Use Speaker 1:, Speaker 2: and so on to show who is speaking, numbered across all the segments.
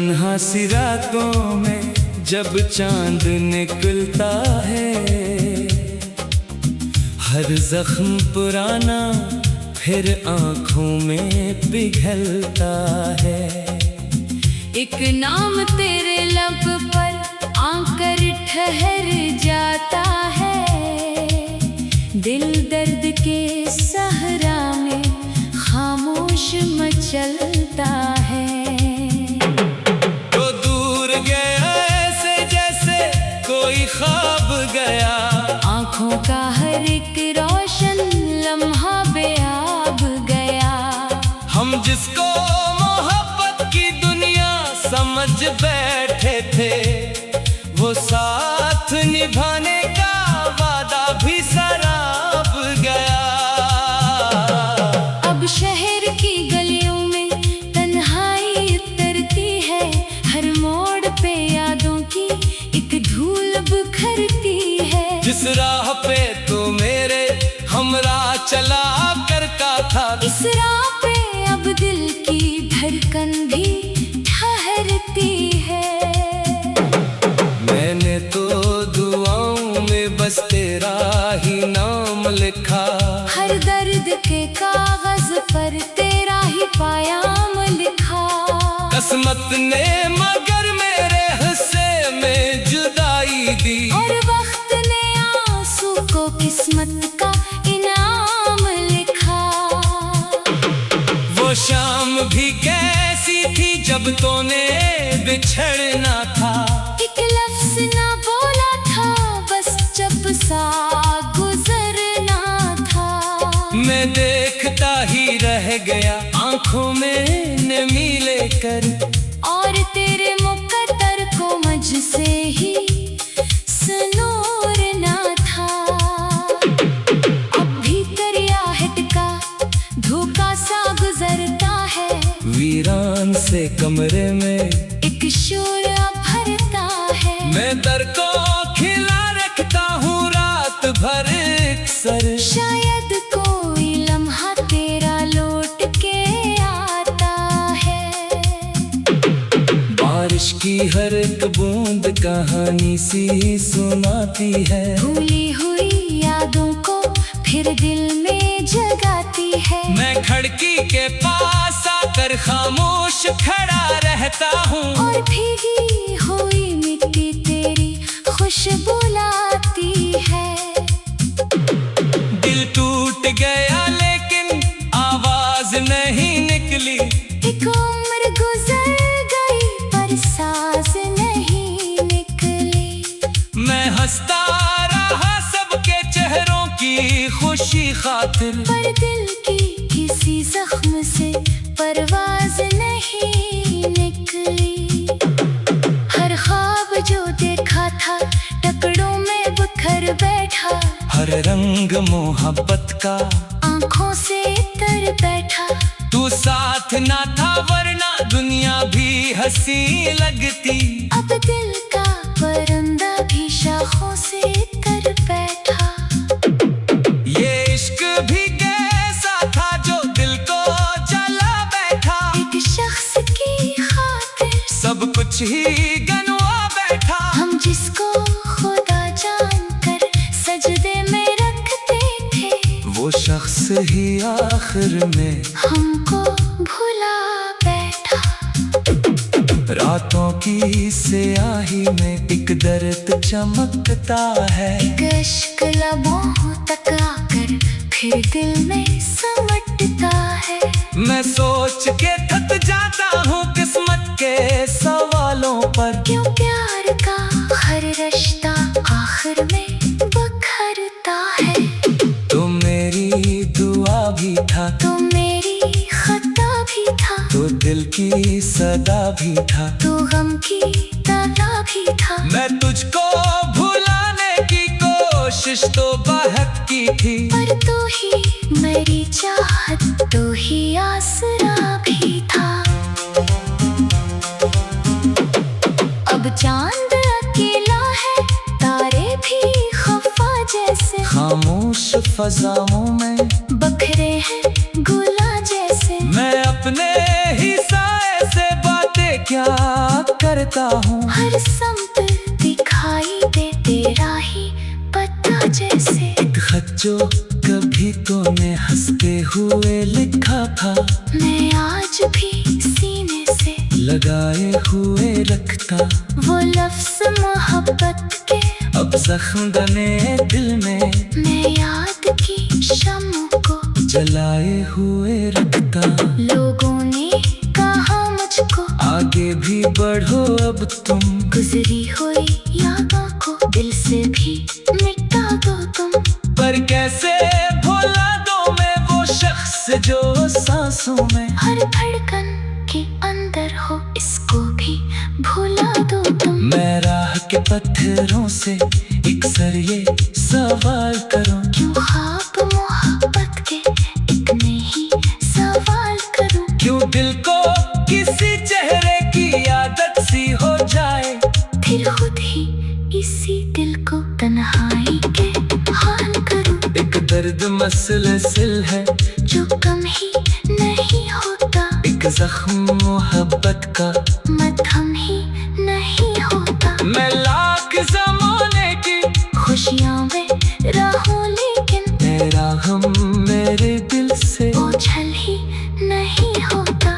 Speaker 1: तन्हा सी रातों में जब चांद निकलता है, हर जख्म पुराना फिर आंखों में पिघलता है।
Speaker 2: एक नाम तेरे लब पर आकर ठहर जाता है, दिल दर्द के सहरा में खामोश मचलता है।
Speaker 1: तो दूर गया ऐसे जैसे कोई ख्वाब गया,
Speaker 2: आँखों का हर एक रोशन लम्हा बेआब गया।
Speaker 1: हम जिसको मोहब्बत की दुनिया समझ बैठे थे, वो साथ निभाने का वादा भी शराब गया।
Speaker 2: अब शहर की गलियों में तन्हाई उतरती है, हर मोड़ पे यादों की एक धूल बिखरती है।
Speaker 1: जिस राह पे तू मेरे हमरा चला करता था,
Speaker 2: इस राह पे अब दिल की धड़कन भी ठहरती है।
Speaker 1: मैंने तो दुआओं में बस तेरा ही नाम लिखा,
Speaker 2: हर दर्द के कागज पर तेरा ही पायाम लिखा।
Speaker 1: किस्मत ने मगर मेरे हिस्से में जुदाई दी,
Speaker 2: और वक्त ने आंसू को किस्मत का इनाम लिखा।
Speaker 1: वो शाम भी कैसी थी जब तूने बिछड़ना था,
Speaker 2: एक लफ्ज ना बोला था, बस चुप सा गुजरना था।
Speaker 1: मैं देखता ही रह गया आंखों में नमी लेकर,
Speaker 2: और तेरे मुकद्दर को मुझसे ही सुनूर ना था। अब भी दरियाहट का धोखा सा गुजरता है,
Speaker 1: वीरान से कमरे में
Speaker 2: एक शोर भरता है।
Speaker 1: मैं दर को खिला रखता हूँ रात भर अक्सर,
Speaker 2: शायद कोई लम्हा तेरा लौट के आता है।
Speaker 1: बारिश की हर एक बूंद कहानी सी सुनाती है,
Speaker 2: भूली हुई यादों को फिर दिल में जगाती है।
Speaker 1: मैं खिड़की के पास आकर खामोश खड़ा रहता हूँ,
Speaker 2: और भीगी हुई मिट्टी तेरी खुशबू लाती है।
Speaker 1: दिल टूट गया लेकिन आवाज नहीं निकली,
Speaker 2: एक उम्र गुजर गई पर सांस नहीं निकली।
Speaker 1: मैं हंसता रहा सबके चेहरों की खुशी खातिर,
Speaker 2: पर दिल की किसी जख्म से परवाज नहीं निकली। हर ख्वाब जो देखा था टुकड़ों में बिखर बैठा,
Speaker 1: हर रंग मोहब्बत का
Speaker 2: आंखों से तर बैठा।
Speaker 1: तू साथ ना था वरना दुनिया भी हंसी लगती,
Speaker 2: अब दिल का परिंदा भी शाखों से तर बैठा।
Speaker 1: ये इश्क भी कैसा था जो दिल को जला बैठा,
Speaker 2: एक शख्स की खातिर
Speaker 1: सब कुछ ही गनवा बैठा।
Speaker 2: हम जिसको खुदा जानकर सजदे में रखते थे,
Speaker 1: वो शख्स ही आखिर में
Speaker 2: हमको भुला बैठा।
Speaker 1: रातों की स्याही में एक दर्द चमकता है,
Speaker 2: एक इश्क लबों तक आकर फिर दिल में समटता है।
Speaker 1: मैं सोच के थक जाता हूँ किस्मत के सवालों पर,
Speaker 2: क्यों प्यार का हर रिश्ता आखिर में बिखरता है।
Speaker 1: तो मेरी दुआ भी था,
Speaker 2: तो मेरी खता भी था,
Speaker 1: तो दिल की सदा भी था,
Speaker 2: तो गम की दादा भी था।
Speaker 1: मैं तुझको भुलाने की कोशिश तो बहुत की थी,
Speaker 2: पर तू ही मेरी चाहत, तू ही आसरा भी था। अब चांद अकेला है, तारे भी खफा जैसे,
Speaker 1: खामोश फजाओं में
Speaker 2: बखरे हैं गुला जैसे।
Speaker 1: मैं अपने ही साए से बातें क्या देता हूँ।
Speaker 2: हर संत दिखाई दे तेरा ही पता जैसे।
Speaker 1: एक खत जो कभी तूने हंसते हुए लिखा था,
Speaker 2: मैं आज भी सीने से
Speaker 1: लगाए हुए रखता।
Speaker 2: वो लफ्ज़ मोहब्बत के
Speaker 1: अब जख्म बने दिल में,
Speaker 2: मैं याद की शम्म को
Speaker 1: जलाए हुए रखता।
Speaker 2: लोगों ने कहा मुझको
Speaker 1: आगे भी बढ़ो अब तुम,
Speaker 2: गुजरी हुई यादों को दिल से भी मिटा दो तुम।
Speaker 1: पर कैसे भुला दो मैं वो शख्स जो सांसों में
Speaker 2: हर धड़कन के अंदर हो, इसको भी भुला दो तुम।
Speaker 1: मैं राह के पत्थरों से एक सर ये सवाल करूं,
Speaker 2: क्यों ख्वाब मोहब्बत के एक नहीं सवाल करूं।
Speaker 1: क्यों दिल को किसी चेहरे की आदत सी हो जाए,
Speaker 2: फिर खुद ही इसी दिल को तन्हाई के हाल करूं।
Speaker 1: एक दर्द मसलसिल है
Speaker 2: जो कम ही नहीं होता,
Speaker 1: एक जख्म मोहब्बत का
Speaker 2: मध्यम ही नहीं होता।
Speaker 1: मैं लाख ज़माने की
Speaker 2: खुशियाँ में रहूं लेकिन
Speaker 1: तेरा गम मेरे दिल से
Speaker 2: ओझल ही नहीं होता।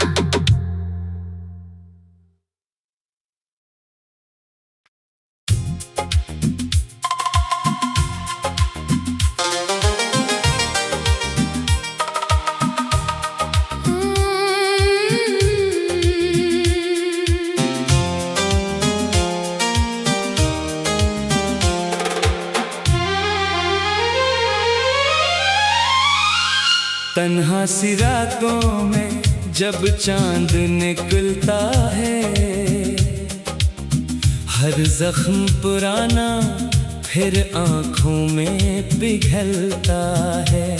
Speaker 1: तन्हा सी रातों में जब चांद निकलता है, हर जख्म पुराना फिर आंखों में पिघलता है।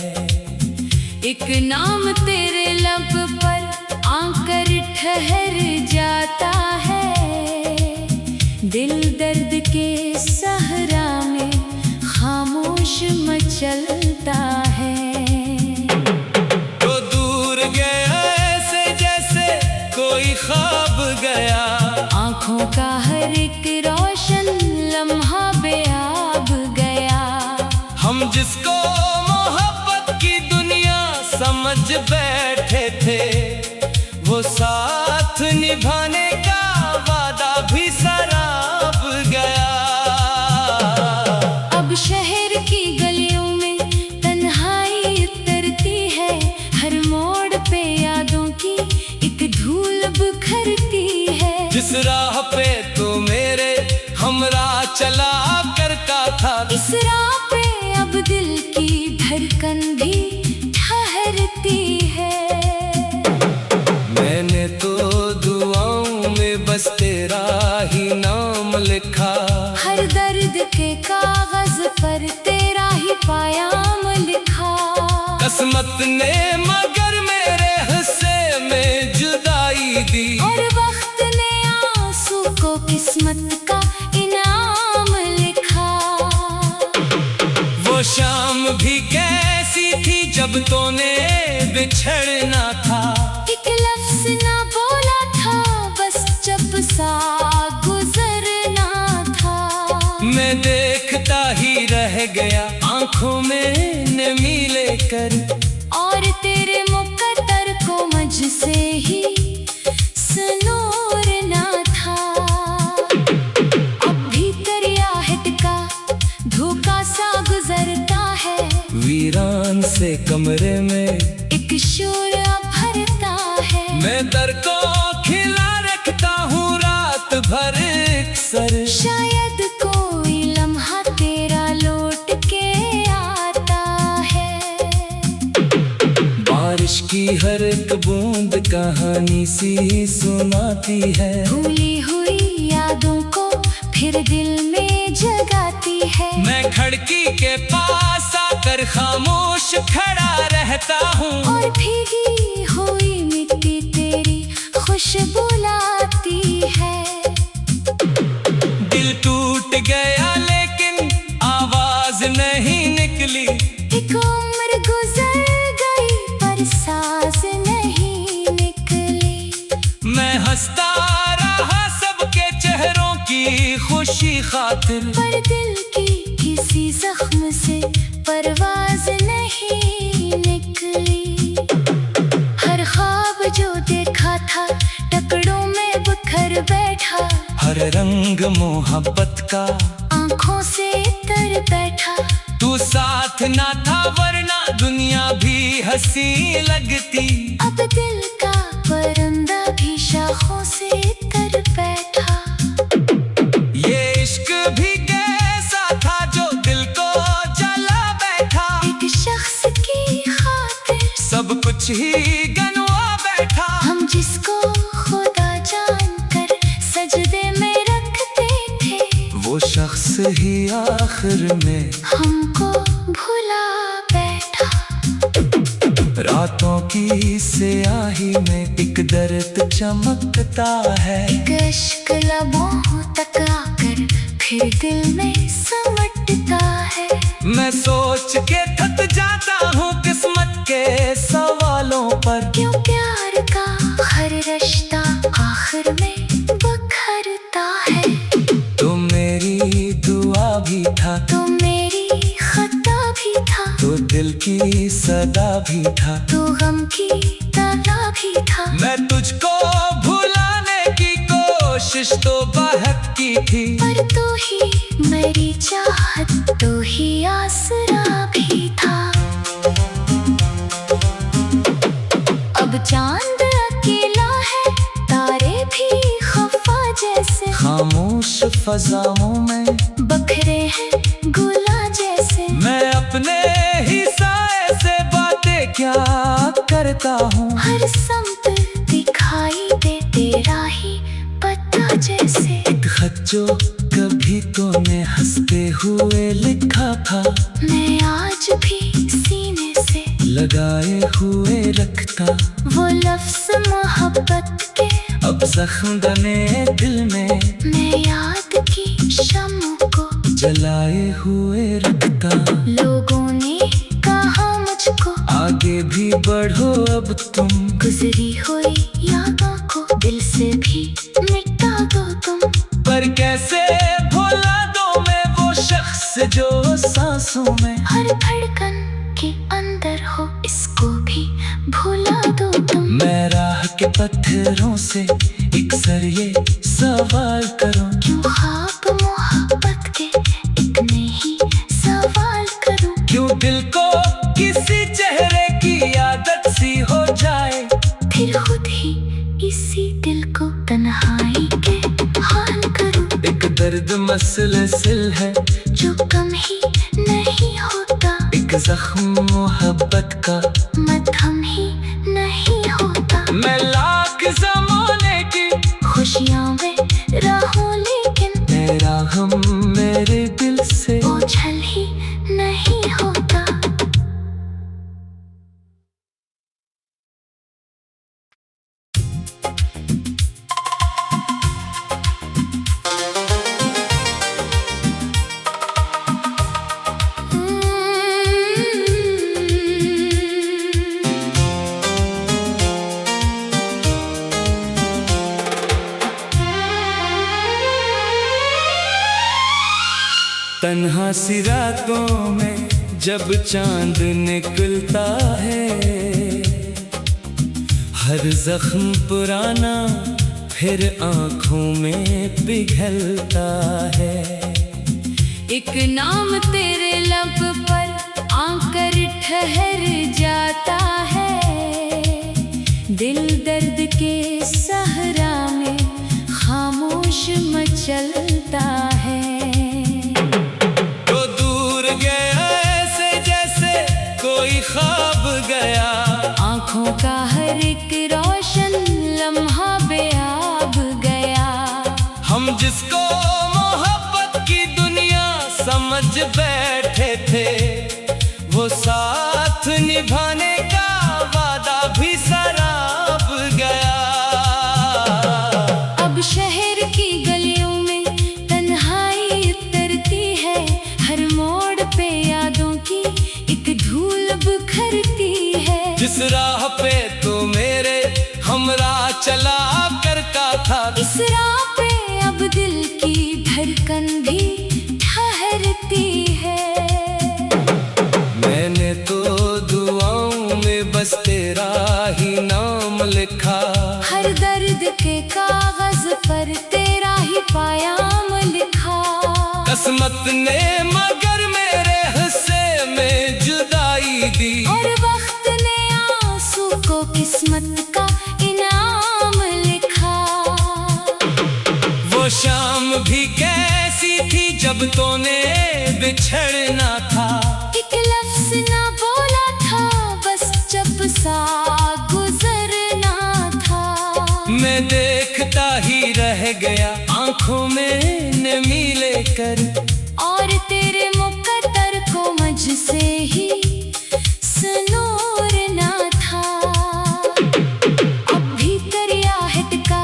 Speaker 2: एक नाम तेरे लब पर आकर ठहर जाता है, दिल दर्द के सहरा में खामोश मचलता है।
Speaker 1: तो दूर गया ऐसे जैसे कोई ख्वाब गया,
Speaker 2: आँखों का हर एक रोशन लम्हा बेआब गया।
Speaker 1: हम जिसको मोहब्बत की दुनिया समझ बैठे थे, वो साथ निभाने का वादा भी सराब गया।
Speaker 2: अब शहर की गलियों में तन्हाई उतरती है, हर मोड़ पे यादों की एक धूल बिखरती है।
Speaker 1: जिस राह पे तो मेरे हमरा चला करता था,
Speaker 2: इस राह पे अब दिल की धड़कन भी ठहरती है।
Speaker 1: मैंने तो दुआओं में बस तेरा ही नाम लिखा,
Speaker 2: हर दर्द के कागज पर तेरा ही पायाम लिखा।
Speaker 1: किस्मत ने मगर मेरे हिस्से में जुदाई दी,
Speaker 2: और वक्त ने आंसू को किस्मत का इनाम लिखा।
Speaker 1: वो शाम भी कैसी थी जब तूने बिछड़ना था,
Speaker 2: एक लफ्ज ना बोला था, बस जब सा गुजरना था।
Speaker 1: मैं देखता ही रह गया आंखों में नमी लेकर,
Speaker 2: और तेरे मुकद्दर को मुझसे ही सुनूर ना था। अब भी दरियाहट का धोखा सा गुजरता है,
Speaker 1: वीरान से कमरे में
Speaker 2: एक शोर भरता है।
Speaker 1: मैं दर को खिला रखता हूँ रात भर अक्सर,
Speaker 2: शायद कोई लम्हा तेरा लौट के आता है।
Speaker 1: बारिश की हर एक बूंद कहानी सी सुनाती है,
Speaker 2: भूली हुई यादों को फिर दिल में जगाती है।
Speaker 1: मैं खिड़की के पास आकर खामोश खड़ा रहता हूँ,
Speaker 2: और भीगी हुई मिट्टी तेरी खुशबू लाती है।
Speaker 1: दिल टूट गया लेकिन आवाज नहीं निकली,
Speaker 2: एक उम्र गुजर गई पर सांस नहीं निकली।
Speaker 1: मैं हंसता रहा सबके खातिर।
Speaker 2: पर दिल की किसी जख्म से परवाज नहीं निकली। हर ख्वाब जो देखा था टुकड़ों में बिखर बैठा।
Speaker 1: हर रंग मोहब्बत का
Speaker 2: आंखों से तर बैठा।
Speaker 1: तू साथ ना था वरना दुनिया भी हंसी लगती।
Speaker 2: अब दिल का परिंदा भी शाखों से तर बैठा।
Speaker 1: ये इश्क भी कैसा था जो दिल को जला बैठा।
Speaker 2: एक शख्स की खातिर
Speaker 1: सब कुछ ही गनवा बैठा।
Speaker 2: हम जिसको खुदा जानकर सजदे में रखते थे,
Speaker 1: वो शख्स ही आखिर में
Speaker 2: हमको भुला बैठा।
Speaker 1: रातों की स्याही में एक दर्द चमकता है।
Speaker 2: एक इश्क लबों तक आकर फिर दिल में समटता है।
Speaker 1: मैं सोच के थक जाता हूँ किस्मत के सवालों पर।
Speaker 2: क्यों प्यार का हर रिश्ता आखिर में बिखरता है।
Speaker 1: तो मेरी दुआ भी था,
Speaker 2: तो मेरी खता भी था,
Speaker 1: तो दिल की सदा भी था,
Speaker 2: तो गम की ताला भी था।
Speaker 1: मैं तुझको भुलाने की कोशिश तो बहुत की थी।
Speaker 2: पर तू ही मेरी चाहत, तू ही आसरा भी था। अब चांद अकेला है, तारे भी खफा जैसे।
Speaker 1: खामोश फजाओं में
Speaker 2: बखरे हैं गुला जैसे।
Speaker 1: मैं अपने ही साए से बातें क्या करता हूँ।
Speaker 2: हर समत दिखाई दे तेरा ही पता जैसे।
Speaker 1: एक खत जो कभी तूने हंसते हुए लिखा था,
Speaker 2: मैं आज भी सीने से
Speaker 1: लगाए हुए रखता।
Speaker 2: वो लफ्ज़ मोहब्बत के
Speaker 1: अब जख्म बने दिल में,
Speaker 2: मैं याद की शम्म को
Speaker 1: जलाए हुए रखता।
Speaker 2: लोगों ने कहा मुझको
Speaker 1: आगे भी बढ़ो अब तुम।
Speaker 2: गुजरी हुई यादों को दिल से भी मिटा दो तुम।
Speaker 1: पर कैसे भुला दो मैं वो शख्स जो सांसों में
Speaker 2: हर धड़कन के अंदर हो, इसको भी भुला दो तुम।
Speaker 1: मैं राह के पत्थरों से एक सर ये सवाल करूं।
Speaker 2: क्यों ख्वाब मोहब्बत के इतने ही सवाल करूं।
Speaker 1: क्यों दिल को किसी चेहरे की आदत सी हो जाए।
Speaker 2: फिर खुद ही इसी दिल को तन्हाई के हाल करूं।
Speaker 1: एक दर्द मसलसिल है
Speaker 2: जो कम ही नहीं होता।
Speaker 1: एक जख्म मोहब्बत का
Speaker 2: मरहम ही नहीं होता।
Speaker 1: मैं लाख ज़माने की
Speaker 2: खुशियाँ में रहूं लेकिन
Speaker 1: तेरा गम मेरे दिल से
Speaker 2: ओझल ही नहीं होता।
Speaker 1: तन्हा सी रातों में जब चांद निकलता है, हर जख्म पुराना फिर आंखों में पिघलता है।
Speaker 2: एक नाम तेरे लब पर आकर ठहर जाता है। दिल दर्द के सहरा में खामोश मचलता है।
Speaker 1: तो दूर गया ऐसे जैसे कोई ख्वाब गया।
Speaker 2: आँखों का हर एक रोशन लम्हा बेआब गया।
Speaker 1: हम जिसको मोहब्बत की दुनिया समझ बैठे थे, वो साथ निभाने का वादा भी सराब गया।
Speaker 2: अब शहर की गलियों में तन्हाई उतरती है। हर मोड़ पे यादों की एक धूल बिखरती है।
Speaker 1: जिस राह पे तो मेरे हमरा चला करता था,
Speaker 2: इस राह पे अब दिल की धड़कन भी
Speaker 1: दुआओं में बस तेरा ही नाम लिखा।
Speaker 2: हर दर्द के कागज पर तेरा ही पायाम लिखा।
Speaker 1: किस्मत ने मगर मेरे हिस्से में जुदाई दी,
Speaker 2: और वक्त ने आंसू को किस्मत का इनाम लिखा।
Speaker 1: वो शाम भी कैसी थी जब तूने बिछड़ना था।
Speaker 2: एक लफ्ज ना बोला था, बस जब सा गुजरना था।
Speaker 1: मैं देखता ही रह गया आंखों में नमी लेकर,
Speaker 2: और तेरे मुकद्दर को मुझसे ही सुनूर ना था। अब भी दरियाहत का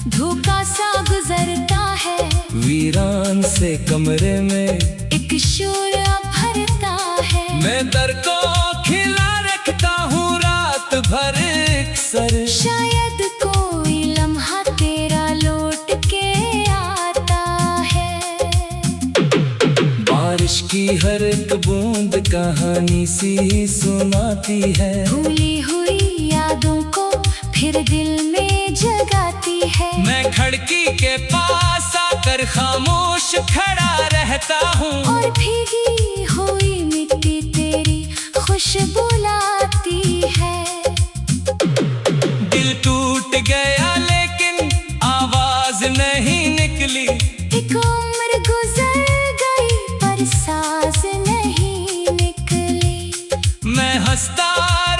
Speaker 2: धोखा सा गुजरता है,
Speaker 1: वीरान से कमरे में
Speaker 2: एक शोर भरता है।
Speaker 1: मैं दर को खिला रखता हूँ रात भर अक्सर।
Speaker 2: शायद कोई लम्हा तेरा लौट के आता है।
Speaker 1: बारिश की हर एक बूंद कहानी सी सुनाती है,
Speaker 2: भूली हुई यादों को फिर दिल में जगाती है।
Speaker 1: मैं खिड़की के पास आकर खामोश खड़ा रहता हूँ,
Speaker 2: और भीगी हुई मिट्टी तेरी खुशबू लाती है।
Speaker 1: दिल टूट गया लेकिन आवाज नहीं निकली।
Speaker 2: एक उम्र गुजर गई पर सांस नहीं निकली।
Speaker 1: मैं हंसता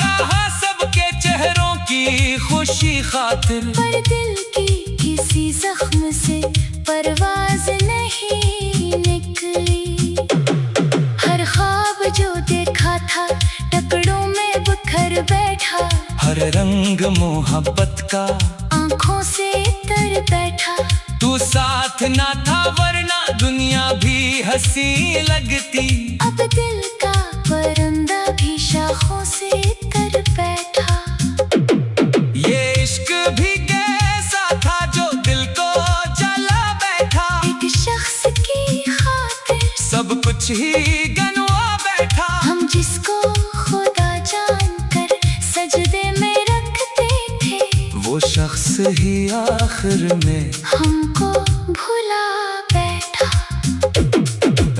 Speaker 1: रहा सबके चेहरों की खुशी खातिर,
Speaker 2: पर दिल की किसी जख्म से परवाज नहीं निकली। हर ख्वाब जो देखा था टुकड़ों में बिखर बैठा।
Speaker 1: हर रंग मोहब्बत का
Speaker 2: आंखों से तर बैठा।
Speaker 1: तू साथ ना था वरना दुनिया भी हंसी लगती।
Speaker 2: अब दिल का परिंदा भी शाखों से तर बैठा।
Speaker 1: ये इश्क भी कैसा था जो दिल को जला बैठा।
Speaker 2: एक शख्स की खातिर
Speaker 1: सब कुछ ही गनवा बैठा।
Speaker 2: हम जिसको खुदा जानकर सजदे में रखते थे,
Speaker 1: वो शख्स ही आखिर में
Speaker 2: हमको भुला बैठा।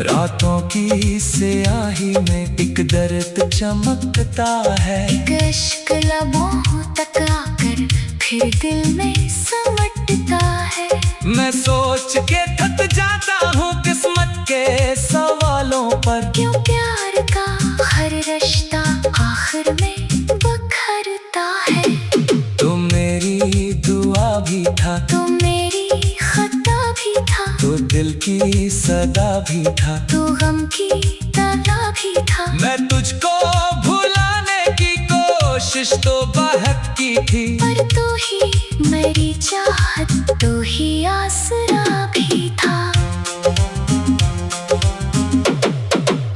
Speaker 1: रातों की स्याही में एक दर्द चमकता है।
Speaker 2: इश्क लबों तक आकर फिर दिल में समटता है।
Speaker 1: मैं सोच के थक जाता हूँ किस्मत के सवालों पर।
Speaker 2: क्यों प्यार का हर रिश्ता आखिर में बखरता है।
Speaker 1: तो मेरी दुआ भी था,
Speaker 2: तो मेरी खता भी था,
Speaker 1: तो दिल की सदा भी था,
Speaker 2: तो गम की ताला भी था।
Speaker 1: मैं तुझको भुलाने की कोशिश तो बहुत की थी,
Speaker 2: पर तू ही मेरी चाहत, तू ही आसरा भी था।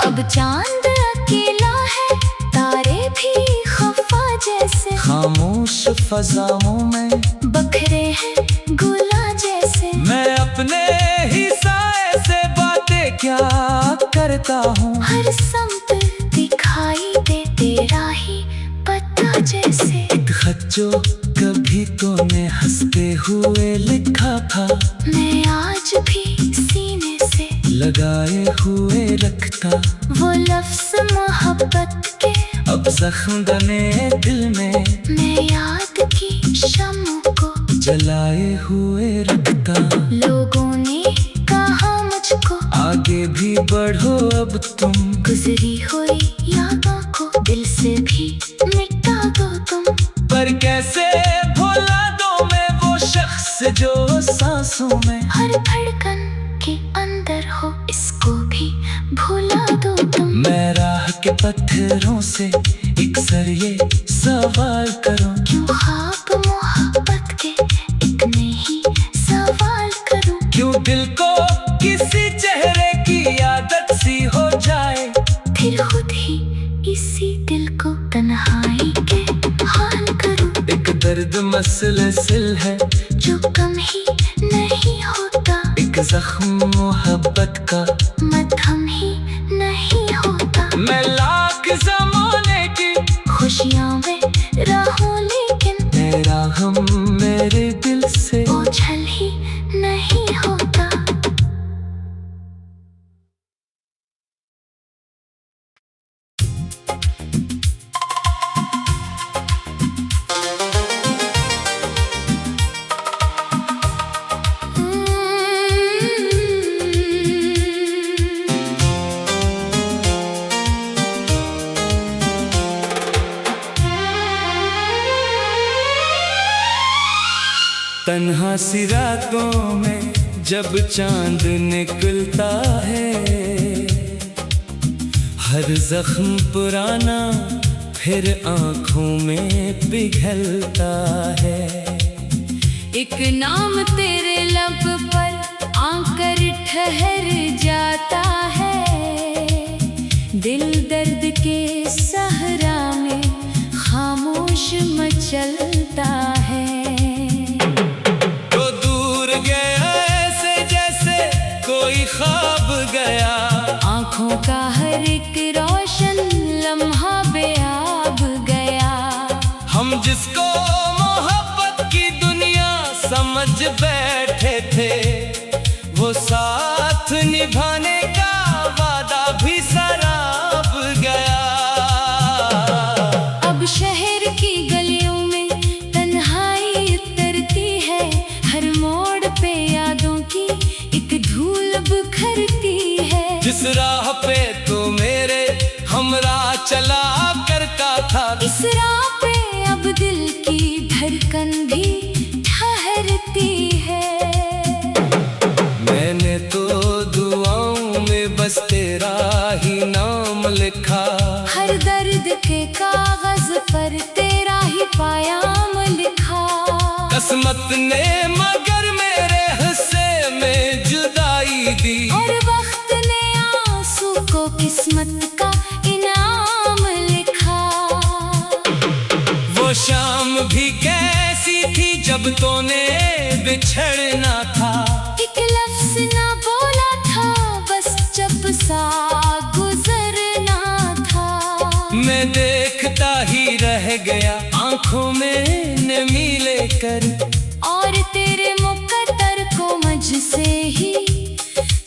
Speaker 2: अब चांद अकेला है, तारे भी खफा जैसे,
Speaker 1: खामोश फजाओं में
Speaker 2: बखरे हैं गुला जैसे।
Speaker 1: मैं अपने ही साए से बातें क्या करता हूँ।
Speaker 2: हर संत दिखाई दे तेरा ही पता जैसे।
Speaker 1: एक खत जो कभी तूने हंसते हुए लिखा था,
Speaker 2: मैं आज भी सीने से
Speaker 1: लगाए हुए रखता।
Speaker 2: वो लफ्ज मोहब्बत के
Speaker 1: अब जख्म बने दिल में,
Speaker 2: मैं याद की शम्मों को
Speaker 1: जलाए हुए रखता।
Speaker 2: लोगों ने कहा मुझको
Speaker 1: आगे भी बढ़ो अब तुम,
Speaker 2: गुजरी हुई यादों को दिल से भी मिटा दो तुम।
Speaker 1: पर कैसे भुला दो मैं वो शख्स जो सांसों में
Speaker 2: हर धड़कन के अंदर हो, इसको भी भुला दो तुम।
Speaker 1: मैं राह के पत्थरों से एक सर ये सवाल करूं,
Speaker 2: क्यों ख्वाब मोहब्बत के एक नहीं सवाल करूं।
Speaker 1: क्यों दिल को किसी चेहरे की आदत सी हो जाए,
Speaker 2: फिर खुद ही इसी दिल को तन्हाई के हाल करूं।
Speaker 1: एक दर्द मसलसिल है
Speaker 2: जो कम ही नहीं होता,
Speaker 1: एक जख्म मोहब्बत का
Speaker 2: मध्यम ही नहीं होता।
Speaker 1: मैं लाख ज़माने
Speaker 2: खुशियाँ में रहूं, लेकिन
Speaker 1: तेरा हम मेरे दिल से
Speaker 2: ओझल ही नहीं होता।
Speaker 1: तन्हा सी रातों में जब चांद निकलता है, हर जख्म पुराना फिर आंखों में पिघलता है।
Speaker 2: एक नाम तेरे लब पर आकर ठहर जाता है, दिल दर्द के सहरा में खामोश मचलता है।
Speaker 1: तो दूर गया ऐसे जैसे कोई ख्वाब गया,
Speaker 2: आँखों का हर एक रोशन लम्हा बेआब गया।
Speaker 1: हम जिसको मोहब्बत की दुनिया समझ बैठे थे, वो साथ निभाने का वादा भी सराब गया।
Speaker 2: अब शहर की गलियों में तन्हाई उतरती है, हर मोड़ पे यादों की एक धूल बिखरती है।
Speaker 1: जिस राह पे तू मेरे हमरा चला करता था,
Speaker 2: इस राह पे अब दिल की धड़कन भी ठहरती है।
Speaker 1: मैंने तो दुआओं में बस तेरा ही नाम लिखा,
Speaker 2: हर दर्द के कागज पर तेरा ही पायाम लिखा।
Speaker 1: किस्मत ने मगर मेरे हिस्से में जुदाई दी,
Speaker 2: और वक्त ने आंसू को किस्मत का इनाम लिखा।
Speaker 1: वो शाम भी कैसी थी जब तूने बिछड़ना था,
Speaker 2: एक लफ्ज ना बोला था, बस चुप सा गुजरना था।
Speaker 1: मैं देखता ही रह गया आंखों में नमी लेकर,
Speaker 2: और तेरे मुकद्दर को मुझसे ही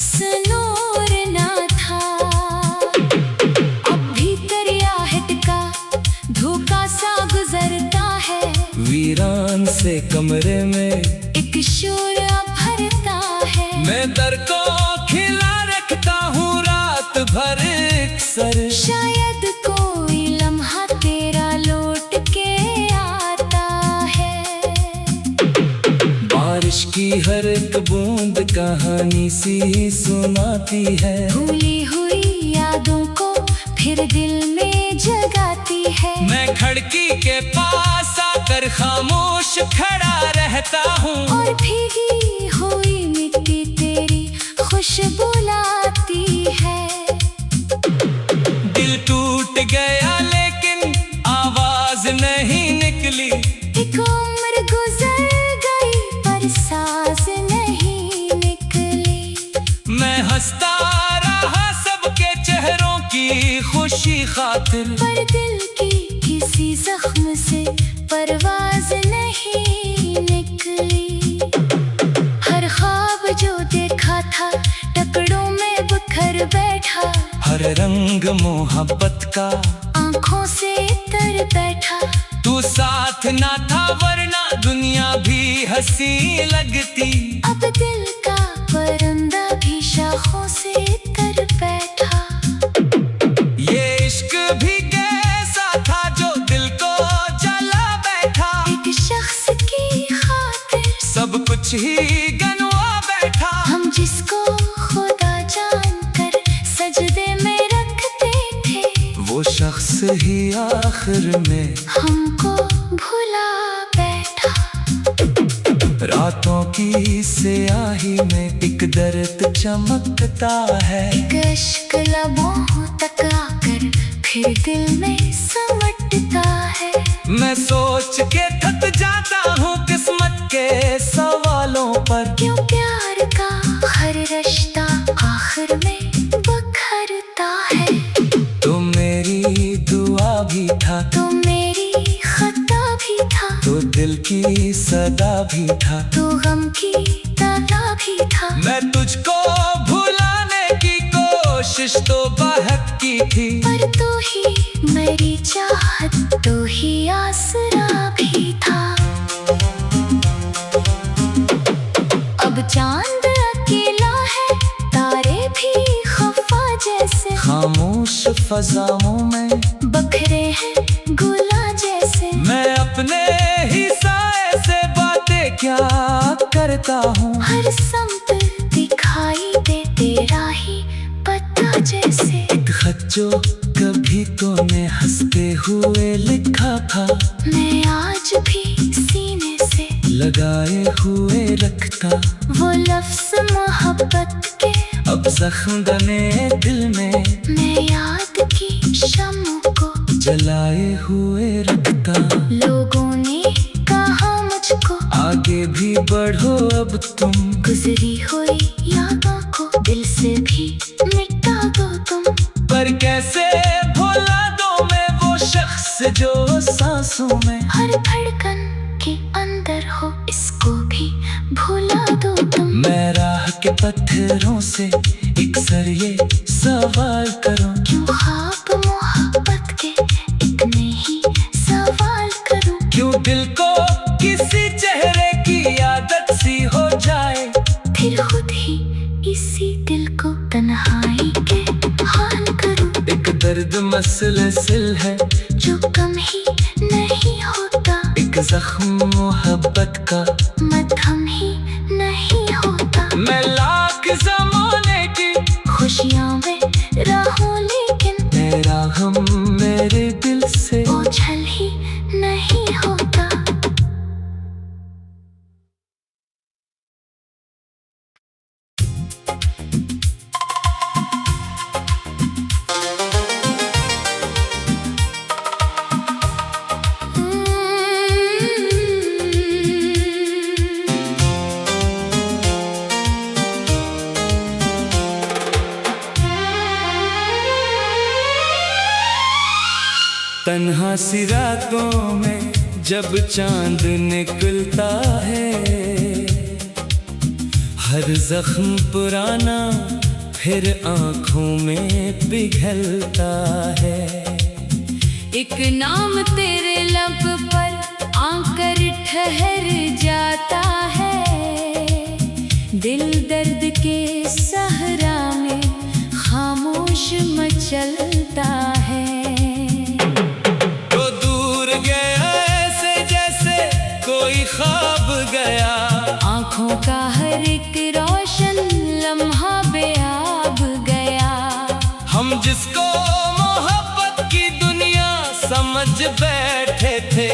Speaker 2: सुनूर ना था। अब भी दरियाहट का धोखा सा गुजरता है,
Speaker 1: वीरान से कमरे में
Speaker 2: एक शोर भरता है।
Speaker 1: मैं दर को खिला रखता हूँ रात भर अक्सर,
Speaker 2: शायद कोई लम्हा तेरा लौट के आता है।
Speaker 1: बारिश की हर एक बूंद कहानी सी सुनाती है,
Speaker 2: भूली हुई यादों को फिर दिल में जगाती है।
Speaker 1: मैं खिड़की के पास आकर खामोश खड़ा रहता हूँ,
Speaker 2: और भीगी हुई मिट्टी तेरी खुशबू लाती है।
Speaker 1: दिल टूट गया लेकिन आवाज नहीं निकली,
Speaker 2: एक उम्र गुजर गई पर सांस नहीं निकली।
Speaker 1: मैं हंसता रहा सबके चेहरों की खुशी खातिर,
Speaker 2: पर दिल की किसी जख्म से परवाज नहीं निकली। हर ख्वाब जो देखा था टुकड़ों में बिखर बैठा,
Speaker 1: हर रंग मोहब्बत का
Speaker 2: आंखों से तर बैठा।
Speaker 1: तू साथ ना था वरना दुनिया भी हंसी लगती,
Speaker 2: अब दिल का परिंदा भी शाखों से तर बैठा।
Speaker 1: ये इश्क भी कैसा था जो दिल को जला बैठा,
Speaker 2: एक शख्स की खातिर
Speaker 1: सब कुछ ही गनवा बैठा।
Speaker 2: हम जिसको खुदा जानकर सजदे में रखते थे,
Speaker 1: वो शख्स ही आखिर में
Speaker 2: हमको भुला बैठा।
Speaker 1: रातों की स्याही में एक दर्द चमकता है,
Speaker 2: एक इश्क लबों तक आकर फिर दिल में समटता है।
Speaker 1: मैं सोच के थक जाता हूँ किस्मत के सवालों पर,
Speaker 2: क्यों प्यार का हर रिश्ता आखिर में बिखरता है।
Speaker 1: तो मेरी दुआ भी भी था,
Speaker 2: तो मेरी खता भी था,
Speaker 1: तो दिल की सदा भी था,
Speaker 2: तो गम की ताला भी था।
Speaker 1: मैं तुझको भुलाने की कोशिश तो बहुत की थी,
Speaker 2: पर तू ही मेरी चाहत, तू ही आसरा भी था। अब चांद अकेला है, तारे भी खफा जैसे,
Speaker 1: खामोश फजाओं में
Speaker 2: बखरे हैं गुला जैसे।
Speaker 1: मैं अपने ही साए से बातें क्या करता हूँ,
Speaker 2: हर समत दिखाई दे तेरा ही पता जैसे।
Speaker 1: एक खत जो कभी तूने हंसते हुए लिखा था,
Speaker 2: मैं आज भी सीने से
Speaker 1: लगाए हुए रखता,
Speaker 2: वो लफ्ज़ मोहब्बत के
Speaker 1: अब जख्म बने दिल में,
Speaker 2: मैं याद की शम्मों को
Speaker 1: जलाए हुए रखता।
Speaker 2: लोगों ने कहा मुझको,
Speaker 1: आगे भी बढ़ो अब तुम,
Speaker 2: गुजरी हुई यादों को दिल से भी मिटा दो तुम।
Speaker 1: पर कैसे भुला दो मैं वो शख्स जो सांसों में,
Speaker 2: हर धड़कन के अंदर हो, इसको भी भुला दो तुम।
Speaker 1: मैं राह के पत्थरों से एक सर ये सवाल करूं,
Speaker 2: क्यों ख्वाब मोहब्बत के इतने ही सवाल करूं।
Speaker 1: क्यों दिल को किसी चेहरे की आदत सी हो जाए,
Speaker 2: फिर खुद ही इसी दिल को तन्हाई के हाल करूं।
Speaker 1: एक दर्द मसलसिल है
Speaker 2: जो कम ही नहीं होता,
Speaker 1: एक जख्म मोहब्बत का
Speaker 2: मध्यम ही नहीं होता।
Speaker 1: मैं लाख ज़माने की
Speaker 2: खुशियां में रहूं लेकिन
Speaker 1: तेरा गम मेरे दिल से
Speaker 2: ओझल ही नहीं होता।
Speaker 1: तन्हा सी रातों में जब चांद निकलता है, हर जख्म पुराना फिर आंखों में पिघलता है।
Speaker 2: एक नाम तेरे लब पर आकर ठहर जाता है, दिल दर्द के सहरा में खामोश मचलता है।
Speaker 1: तो दूर गया ऐसे जैसे कोई ख्वाब गया,
Speaker 2: आँखों का हर एक रोशन लम्हा बेआब गया।
Speaker 1: हम जिसको मोहब्बत की दुनिया समझ बैठे थे,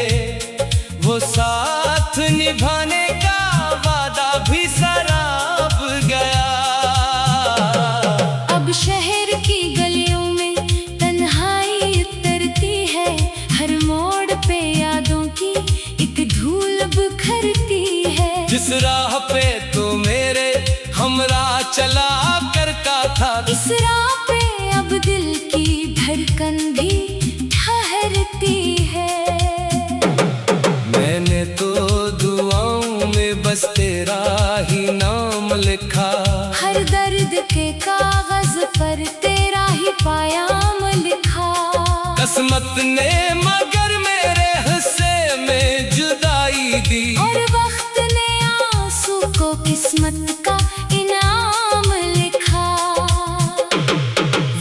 Speaker 1: वो साथ निभाने का वादा भी सराब गया।
Speaker 2: अब शहर की गलियों में तन्हाई उतरती है, हर मोड़ पे यादों की एक धूल बिखरती है।
Speaker 1: जिस राह पे तो मेरे हमरा चला करता था,
Speaker 2: इस राह पे अब दिल की धड़कन भी ठहरती है।
Speaker 1: मैंने तो दुआओं में बस तेरा ही नाम लिखा,
Speaker 2: हर दर्द के कागज पर तेरा ही पायाम लिखा।
Speaker 1: किस्मत ने मगर मेरे हिस्से में जुदाई दी,
Speaker 2: और वक्त ने आंसू को किस्मत का इनाम लिखा।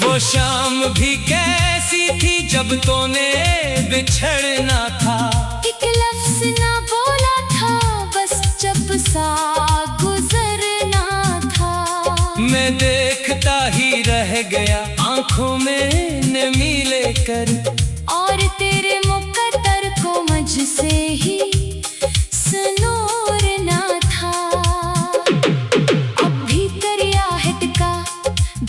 Speaker 1: वो शाम भी कैसी थी जब तूने बिछड़ना था,
Speaker 2: एक लफ्ज ना बोला था, बस चुप सा गुजरना था।
Speaker 1: मैं देखता ही रह गया आंखों में नमी लेकर,
Speaker 2: और तेरे मुकद्दर को मुझसे ही सुनूर ना था। अब भी दरियाहत का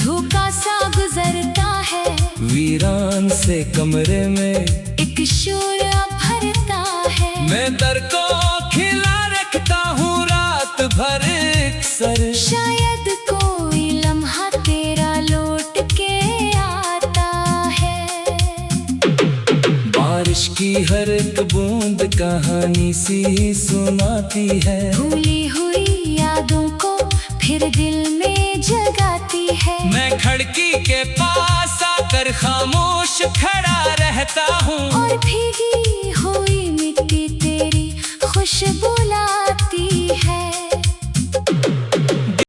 Speaker 2: धोखा सा गुजरता है,
Speaker 1: वीरान से कमरे में
Speaker 2: एक शोर भरता है।
Speaker 1: मैं दर को खिला रखता हूँ रात भर अक्सर,
Speaker 2: शायद कोई लम्हा तेरा लौट के आता है।
Speaker 1: बारिश की हर एक बूंद कहानी सी सुनाती है।
Speaker 2: भूली हुई यादों को फिर दिल में जगाती है।
Speaker 1: मैं खिड़की के पास आकर खामोश खड़ा रहता हूँ
Speaker 2: और भीगी हुई मिट्टी तेरी खुशबू